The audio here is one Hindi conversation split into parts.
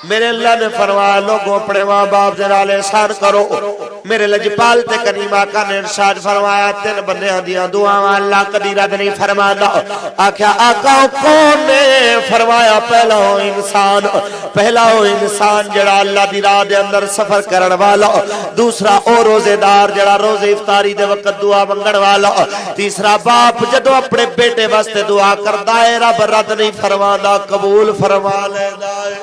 मेरे अल्लाह ने फरमाया लोगों अपने माँ बाप से नाल एहसान करो। मेरे लजपाल ते करीम आका ने इरशाद फरमाया तीन बंदियां दियां दुआवां अल्लाह कदी रद नहीं फरमांदा। आख्या आका कौन ने? फरमाया पहला हो इंसान जड़ा अल्लाह दी राह दे अंदर सफर करन वाला, दूसरा ओ रोजेदार जड़ा रोजे इफ्तारी दे वक्त दुआ मंगण वाला, तीसरा बाप जदों अपने बेटे वास्ते दुआ करदा है रब रद नहीं फरमांदा कबूल फरमा लैंदा है।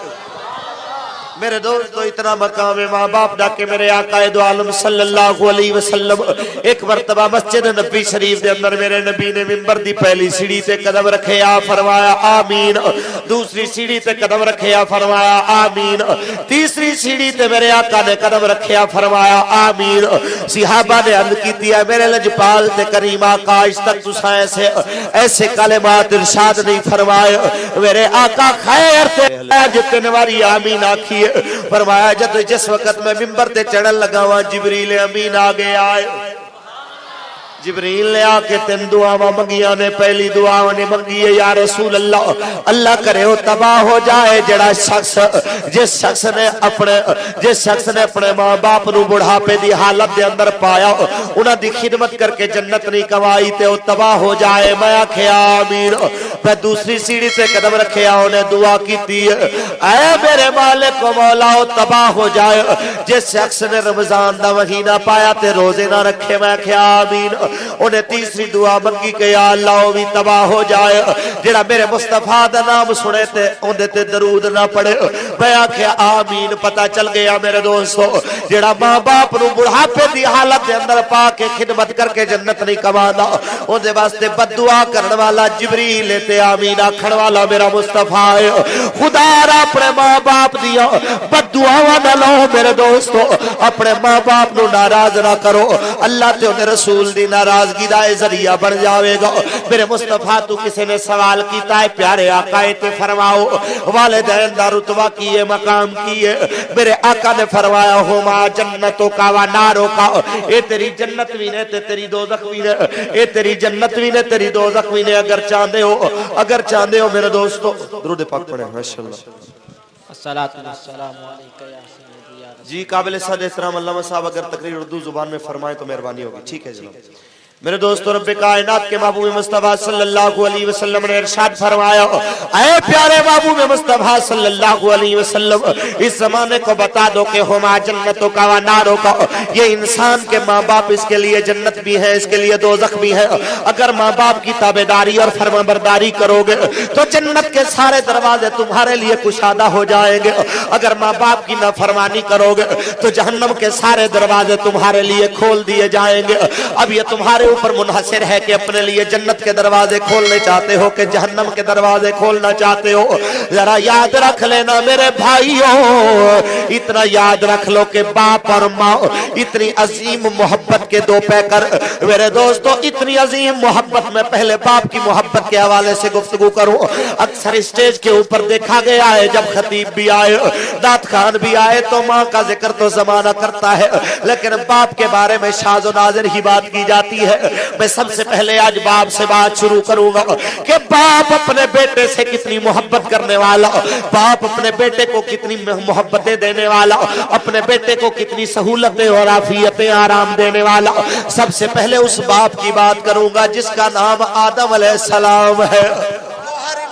मेरे दोस्तों इतना मकाम है माँ बाप दा के मेरे आका दो आलम सल्लल्लाहु अलैहि वसल्लम एक मरतबा मस्जिद नबी शरीफ दे अंदर मेरे नबी ने मिंबर दी पहली सीढ़ी ते कदम रखे आ फरमाया आमीन, दूसरी सीढ़ी ते कदम रखे आ फरमाया आमीन, तीसरी सीढ़ी ते मेरे आका ने कदम रखे आ फरमाया आमीन। सहाबा ने अर्ज कीती है मेरे लजपाल ते करीम आका आज तक तुसा ऐसे कलिमात इरशाद नहीं फरमाए। मेरे आका खैर ते आज तीन बारी आमीन आखी फरमाया जब जिस वक्त मैं मिंबर ते चढ़न लगा वहां जिब्रील अमीन आ गया है। जिब्रील ने आके तीन दुआवां मंगिया ने। पहली दुआ ने मंगी है या रसूल अल्लाह, अल्लाह करे वो तबाह हो जाए जड़ा शख्स जिस शख्स ने अपने मां बाप नू बुढ़ापे दी हालत दे अंदर पाया उन्हां दी खिदमत करके जन्नत नहीं कमाई ते वो तबाह हो जाए। मैं आख्या आमीन। मैं दूसरी सीढ़ी से कदम रखे उन्हें दुआ की ऐ मेरे मालिक को मौला वो तबाह हो जाए जिस शख्स ने रमजान दा महीना पाया ते रोजे ना रखे। मैं आख्या आमीन। उन्हें तीसरी दुआ मंगी कि या अल्लाह भी तबाह हो जाए जेड़ा मेरे मुस्तफा दा नाम सुने ते ओंदे ते दरूद ना पढ़े। मैं आख्या आमीन। पता चल गया मेरे दोस्तों जेड़ा मां बाप नू बुढ़ापे दी हालत दे अंदर पा के खिदमत करके जन्नत नहीं कमांदा ओंदे वास्ते बददुआ करने वाला जिब्रील ते आमीन आखण वाला मेरा मुस्तफा है। खुदा अपने मां बाप दिया बददुआवां ना लो मेरे दोस्तों, अपने मां बाप नू नाराज ना करो, अल्लाह ते ओदे रसूल दी नाराजगी दा जरिया बन जाएगा। मेरे मुस्तफा तू किसी ने सवाल किया है प्यारे आका ते फरमाओ वालिदैन दा रुतबा की है मकाम की है। मेरे आका ने फरमाया हुमा जन्नतों का व नारों का, ये तेरी जन्नत भी ने ते तेरी दोज़ख भी ने, ये तेरी जन्नत भी ने तेरी दोज़ख भी ने। अगर चाहते हो मेरे दोस्तों दुरूद पाक पढ़े माशाअल्लाह। अस्सलातु वस्सलामु अलैका या सय्यदी या जी काबिल सद एहतराम अल्लामा साहब अगर तकरीर उर्दू जुबान में फरमाए तो मेहरबानी होगी। ठीक है जनाब। मेरे दोस्तों रब्बे कायनात के महबूब मुस्तफा सल्लल्लाहु अलैहि वसल्लम ने इरशाद फरमाया ऐ प्यारे महबूब मुस्तफा सल्लल्लाहु अलैहि वसल्लम इस जमाने को बता दो कि हुमा जन्नतों का व नारों का, ये इंसान के माँ बाप इसके लिए जन्नत भी है इसके लिए दोज़ख भी है। अगर माँ बाप की ताबेदारी और फरमाबरदारी करोगे तो जन्नत के सारे दरवाजे तुम्हारे लिए कुशादा हो जाएंगे। अगर माँ बाप की नाफरमानी करोगे तो जहन्नम के सारे दरवाजे तुम्हारे लिए खोल दिए जाएंगे। अब ये तुम्हारे ऊपर मुनहसिर है कि अपने लिए जन्नत के दरवाजे खोलने चाहते हो कि जहन्नम के दरवाजे खोलना चाहते हो। जरा याद रख लेना मेरे भाइयों, इतना याद रख लो कि बाप और माँ इतनी अजीम मोहब्बत के दो पैकर। मेरे दोस्तों इतनी अजीम मोहब्बत में पहले बाप की मोहब्बत के हवाले से गुफ्तगू करूं। अक्सर स्टेज के ऊपर देखा गया है जब खतीब भी आए दात खान भी आए तो माँ का जिक्र तो जमाना करता है लेकिन बाप के बारे में शाज़ो नाज़िर ही बात की जाती है। मैं सबसे पहले आज बाप से बात शुरू करूंगा कि बाप अपने बेटे से कितनी मोहब्बत करने वाला, बाप अपने बेटे को कितनी मोहब्बतें देने वाला, अपने बेटे को कितनी सहूलतें और आफियतें आराम देने वाला। सबसे पहले उस बाप की बात करूंगा जिसका नाम आदम अलैहिस्सलाम है।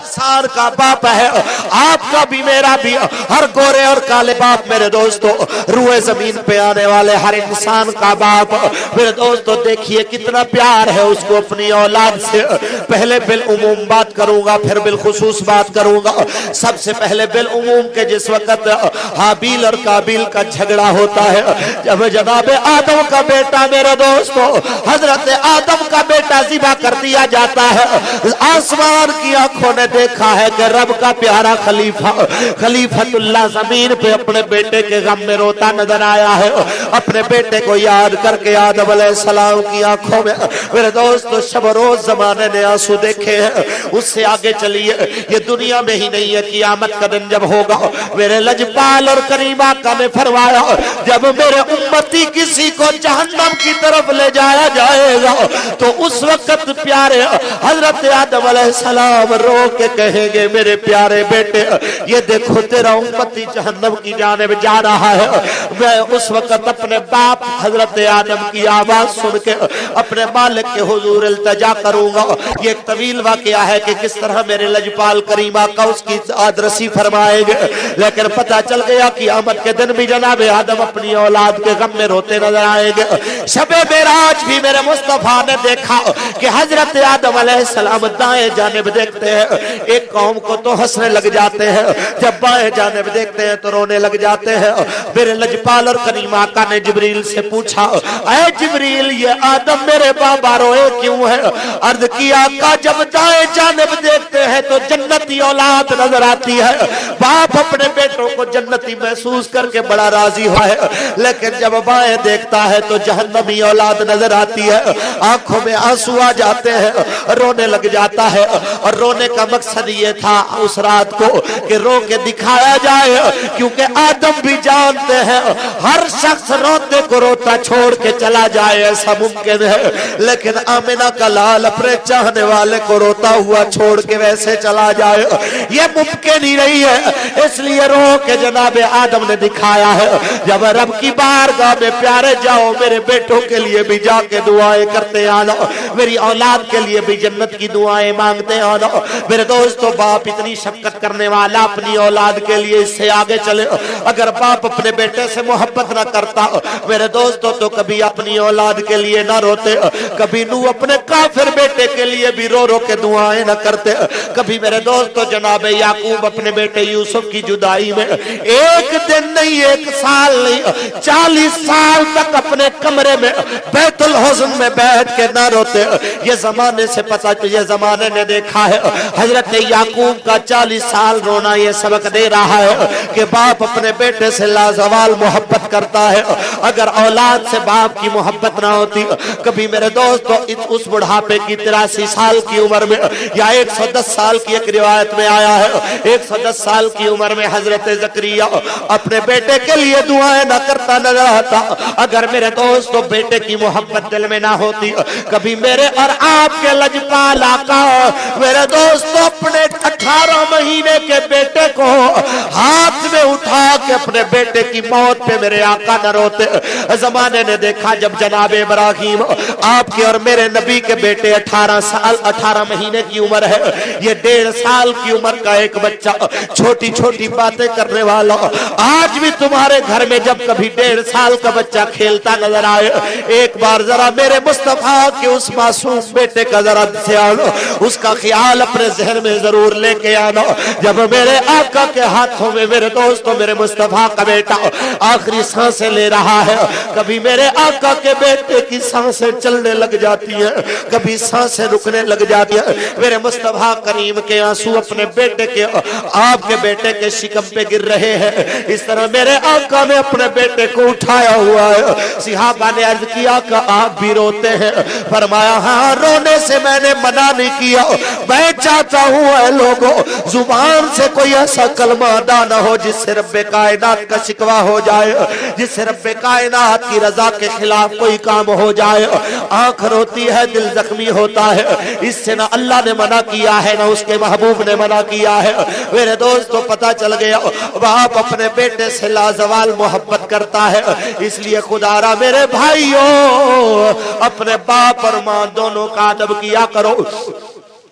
इंसान का बाप है, आपका भी मेरा भी, हर गोरे और काले बाप मेरे दोस्तों, रूए जमीन पे आने वाले हर इंसान का बाप मेरे दोस्तों देखिए कितना प्यार है उसको अपनी औलाद से। पहले बिल उमूम बात करूंगा फिर बिल खुसूस बात करूंगा। सबसे पहले बिल उमूम के जिस वक्त हाबील और काबिल का झगड़ा होता है, जब जनाब आदम का बेटा मेरे दोस्तों हजरत आदम का बेटा ज़िबा कर दिया जाता है, आसमान की आंखों ने देखा है कि रब का प्यारा खलीफतुल्लाह जमीन पे अपने बेटे के गम में रोता नजर आया है। अपने बेटे को याद करके आदम अलैहिस्सलाम की आंखों में मेरे दोस्तों शब रोज जमाने ने आंसू देखे हैं। उससे आगे चलिए, ये दुनिया में ही नहीं है क़यामत का दिन जब होगा मेरे लजपाल और करीम आका ने फरमाया जब मेरे उम्मती किसी को जहन्नम की तरफ ले जाया जाएगा तो उस वक्त प्यारे हजरत आदम अलैहिस्सलाम रो के कहेंगे मेरे प्यारे बेटे ये देखो तेरा उम्मती जहन्नम की जानिब जा रहा है। मैं उस वक्त अपने बाप हजरत आदम की आवाज सुन के अपने मालिक के हुजूर इल्तिजा करूंगा। ये एक तवील वाकया है कि किस तरह मेरे लजपाल करीमा का उसकी आदरसी फरमाएंगे। लेकिन पता चल गया कि क़यामत के दिन भी जनाब आदम अपनी औलाद के गम में रोते नजर आएंगे। शबे मेराज भी मेरे मुस्तफा ने देखा कि हजरत आदम अलैहिस्सलाम दाएं जानिब देखते हैं, एक कौम को तो हंसने लग जाते हैं, जब बाएं जानिब देखते हैं तो रोने लग जाते हैं। मेरे लजपाल और करीम आका ने जिब्रील से पूछा, ऐ जिब्रील ये आदम मेरे बाबा रोए क्यों है? अर्ज किया आका जब दाएं जानिब देखते हैं तो जन्नती औलाद नजर आती है। बाप अपने बेटों को जन्नती महसूस करके बड़ा राजी हुआ है, लेकिन जब बाएं देखता है तो जहन्नमी औलाद नजर आती है। आंखों में आंसू आ जाते हैं, रोने लग जाता है। और रोने का मकसद ये था उस रात को कि रो के दिखाया जाए, क्योंकि आदम भी जानते हैं हर शख्स रोते को रोता छोड़ के चला जाए ऐसा मुमकिन है, लेकिन आमिना का लाल अपने चाहने वाले को रोता हुआ छोड़ के वैसे चला जाए ये मुमकिन ही नहीं है। इसलिए रो के जनाब आदम ने दिखाया है। जब रब की बारगाह में प्यारे जाओ मेरे बेटों के लिए भी जाके दुआएं करते आना, मेरी औलाद के लिए भी जन्नत की दुआएं मांगते आना। मेरे दोस्तों बाप इतनी शफकत करने वाला अपनी औलाद के लिए इससे आगे चले। अगर बाप अपने बेटे से मोहब्बत ना करता मेरे दोस्तों तो कभी अपनी औलाद के लिए ना रोते, कभी नू अपने काफिर बेटे के लिए भी रो रो के दुआएं ना करते। कभी मेरे दोस्तों जनाब याकूब अपने बेटे यूसुफ की जुदाई में एक दिन नहीं एक साल नहीं 40 साल तक अपने कमरे में बैतुल हुज़्न में बैठ के ना रोते। ये जमाने से पता, ये जमाने ने देखा है हजरत याकूब का 40 साल रोना ये सबक दे रहा है कि बाप अपने बेटे से लाजवाल मोहब्बत करता है। अगर औलाद से बाप की मोहब्बत ना होती, कभी मेरे दोस्तों उस बुढ़ापे की 83 साल की उम्र में या 110 साल की एक रिवायत में आया है 110 साल की उम्र में हजरत ज़करिया अपने बेटे के लिए दुआएं ना करता नजर आता। अगर मेरे दोस्तों बेटे की मोहब्बत दिल में ना होती, कभी मेरे और आपके लजपाल आका मेरे दोस्तों अपने 18 महीने के बेटे को हाथ में उठा के अपने बेटे की मौत पे मेरे आका न रोते। जमाने ने देखा जब जनाब इब्राहिम आपके और मेरे नबी के बेटे 18 साल 18 महीने की उम्र है, ये 1.5 साल की उम्र का एक बच्चा छोटी छोटी बातें करने वाला, आज भी तुम्हारे घर में जब कभी 1.5 साल का बच्चा खेलता नजर आए, एक बार जरा मेरे मुस्तफा के उस मासूम बेटे का जरा ध्यान उसका ख्याल अपने जहन में जरूर लेके आना। जब मेरे आका के हाथों में मेरे दोस्तों मेरे मुस्तफा का बेटा आखिरी सांसें ले रहा है, कभी मेरे आका के बेटे की सांसें चलने लग जाती है, कभी सांसें रुकने लग जाती है। मेरे मुस्तफा करीम के आंसू अपने बेटे के आपके बेटे के शिकम पे गिर रहे हैं। इस तरह मेरे आका ने अपने बेटे को उठाया हुआ है। सिहाबा ने अर्ज किया कि आप भी रोते हैं? फरमाया हाँ, रोने से मैंने मना नहीं किया, मैं चाहता हूँ लोगों जुबान से कोई ऐसा कलमा अदा न हो जिससे रब्बे कायनात का शिकवा हो जाए, जिससे रब्बे कायनात की रजा के खिलाफ कोई काम हो जाए। आंख रोती है, दिल जख्मी होता है, इससे ना अल्लाह ने मना किया है ना उसके महबूब ने मना किया है। मेरे दोस्तों पता चल गया बाप अपने बेटे से लाजवाल मोहब्बत करता है, इसलिए खुदारा मेरे भाइयों अपने बाप और माँ दोनों का अदब किया करो।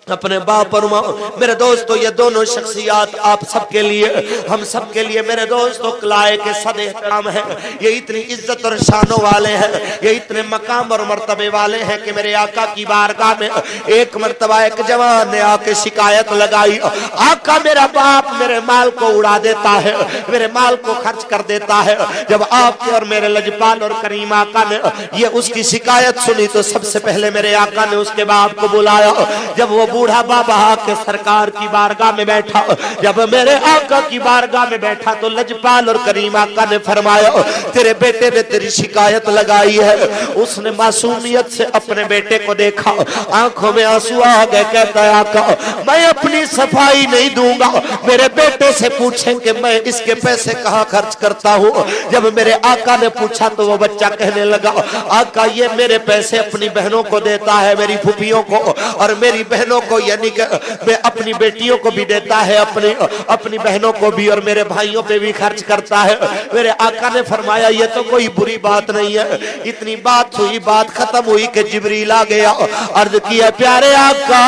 अपने बाप और माँ मेरे दोस्तों ये दोनों शख्सियात आप सबके लिए हम सबके लिए मेरे दोस्तों लाए के सद एहतराम है। ये इतनी इज्जत और शानों वाले हैं, ये इतने मकाम और मर्तबे वाले हैं कि मेरे आका की बारगाह में एक मर्तबा एक जवान ने आके शिकायत लगाई, आका मेरा बाप मेरे माल को उड़ा देता है, मेरे माल को खर्च कर देता है। जब आपके और मेरे लजपाल और करीम आका ने ये उसकी शिकायत सुनी तो सबसे पहले मेरे आका ने उसके बाप को बुलाया। जब वो बूढ़ा बाबा के सरकार की बारगाह में बैठा, जब मेरे आका की बारगाह में बैठा तो लजपाल और करीम आका ने फरमाया तेरे बेटे ने तेरी शिकायत लगाई है। उसने मासूमियत से अपने बेटे को देखा, आंखों में आंसू आ गए, कहता है आका मैं अपनी सफाई नहीं दूंगा, मेरे बेटे से पूछें कि मैं इसके पैसे कहाँ खर्च करता हूँ। जब मेरे आका ने पूछा तो वो बच्चा कहने लगा आका ये मेरे पैसे अपनी बहनों को देता है, मेरी फूफियों को और मेरी बहनों को, यानी कि मैं अपनी बेटियों को भी देता है, अपनी बहनों को भी और मेरे भाइयों पे भी खर्च करता है। मेरे आका ने फरमाया ये तो कोई बुरी बात नहीं है। इतनी बात हुई, बात खत्म हुई कि जिब्रील आ गया। अर्ज किया प्यारे आका,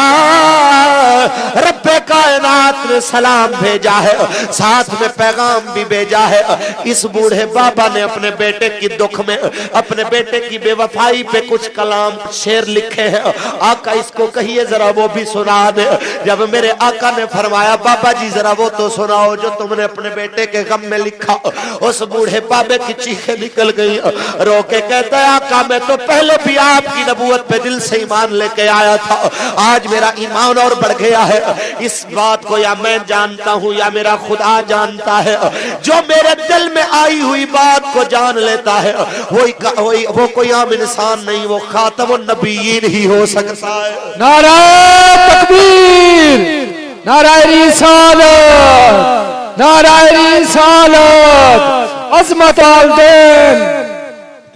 रब्बे कायनात ने सलाम भेजा है, साथ में पैगाम भी भेजा है। इस बूढ़े बाबा ने अपने बेटे की दुख में, अपने बेटे की बेवफाई पे कुछ कलाम शेर लिखे हैं। आका इसको कहिए जरा वो भी सुना दे। जब मेरे आका ने फरमाया बाबा जी जरा वो तो सुनाओ जो तुमने अपने बेटे के गम में लिखा, उस बूढ़े बाबे की चीखें निकल गई। रो के कहता है आका मैं तो पहले भी आपकी नबूवत पे दिल से ईमान लेके आया था, आज मेरा ईमान और बढ़ गया है। इस बात को या मैं जानता हूँ या मेरा खुदा जानता है। जो मेरे दिल में आई हुई बात को जान लेता है वो कोई आम इंसान नहीं, वो खातमुन नबीयीन ही हो सकता है। नाराए तकबीर, नाराए रिसालत, नाराए रिसालत, अज़मत आल दिन।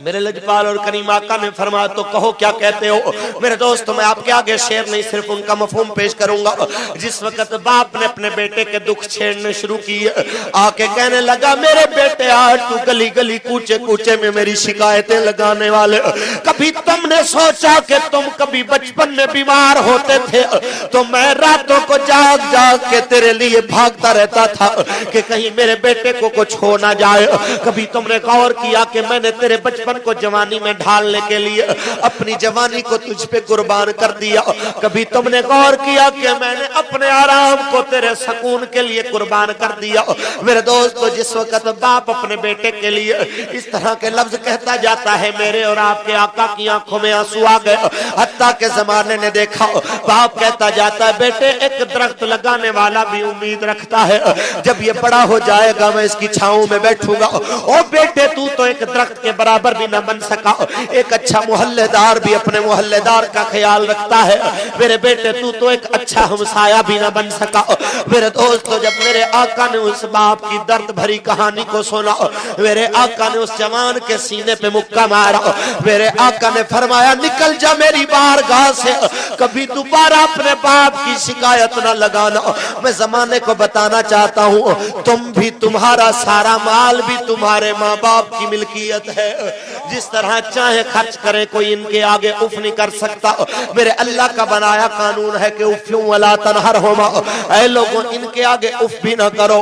मेरे लजपाल और करीम आका ने फरमाया तो कहो क्या कहते हो। मेरे दोस्त मैं आपके आगे शेर नहीं सिर्फ उनका मफहूम पेश करूंगा। जिस वक्त बाप ने अपने बेटे के दुख छेड़ने शुरू किए, आके कहने लगा मेरे बेटे आज तू गली गली कूचे कूचे में मेरी शिकायतें लगाने वाले, कभी तुमने सोचा कि तुम कभी बचपन में बीमार होते थे तो मैं रातों को जाग जाग के तेरे लिए भागता रहता था कि कहीं मेरे बेटे को कुछ हो ना जाए। कभी तुमने गौर किया कि मैंने तेरे बचपन को जवानी में ढालने के लिए अपनी जवानी को तुझ पे कुर्बान कर दिया। कभी तुमने गौर किया कि मैंने अपने आराम को तेरे सुकून के लिए कुर्बान कर दिया। मेरे दोस्तों जिस वक्त बाप अपने बेटे के लिए इस तरह के लफ्ज कहता जाता है, मेरे और आपके आका की आंखों में आंसू आ गए। हत्ता के जमाने ने देखा बाप कहता जाता है बेटे एक दरख्त लगाने वाला भी उम्मीद रखता है, जब ये बड़ा हो जाएगा मैं इसकी छांव में बैठूंगा। ओ बेटे तू तो एक दरख्त के बराबर भी न बन सका, एक अच्छा मोहल्लेदार भी अपने मोहल्लेदार का ख्याल रखता है। मेरे बेटे तू तो एक अच्छा हमसाया भी न बन सका। मेरे दोस्तों जब मेरे आका ने उस बाप की दर्द भरी कहानी को सुना, मेरे आका ने उस जवान के सीने पे मुक्का मारा। मेरे आका ने फरमाया निकल जा मेरी बारगाह से, कभी दोबारा अपने बाप की शिकायत न लगाना। मैं जमाने को बताना चाहता हूँ तुम भी, तुम्हारा सारा माल भी तुम्हारे माँ बाप की मिल्कियत है। जिस तरह चाहे खर्च करे कोई इनके आगे उफ नहीं कर सकता। मेरे अल्लाह का बनाया कानून है कि उफ्यूं वला तनहर होमा, ऐ लोगों इनके आगे उफ भी ना करो,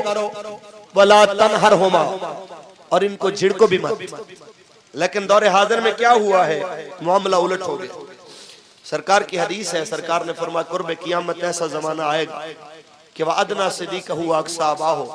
वला तनहर होमा, और इनको झिड़को भी मत। लेकिन दौरे हाजिर में क्या हुआ है, मामला उलट हो गया। सरकार की हदीस है, सरकार ने फरमाया कुर्ब क़यामत ऐसा जमाना आएगा कि वह अदना सिद्दीक़हु अक़सा अबाहु।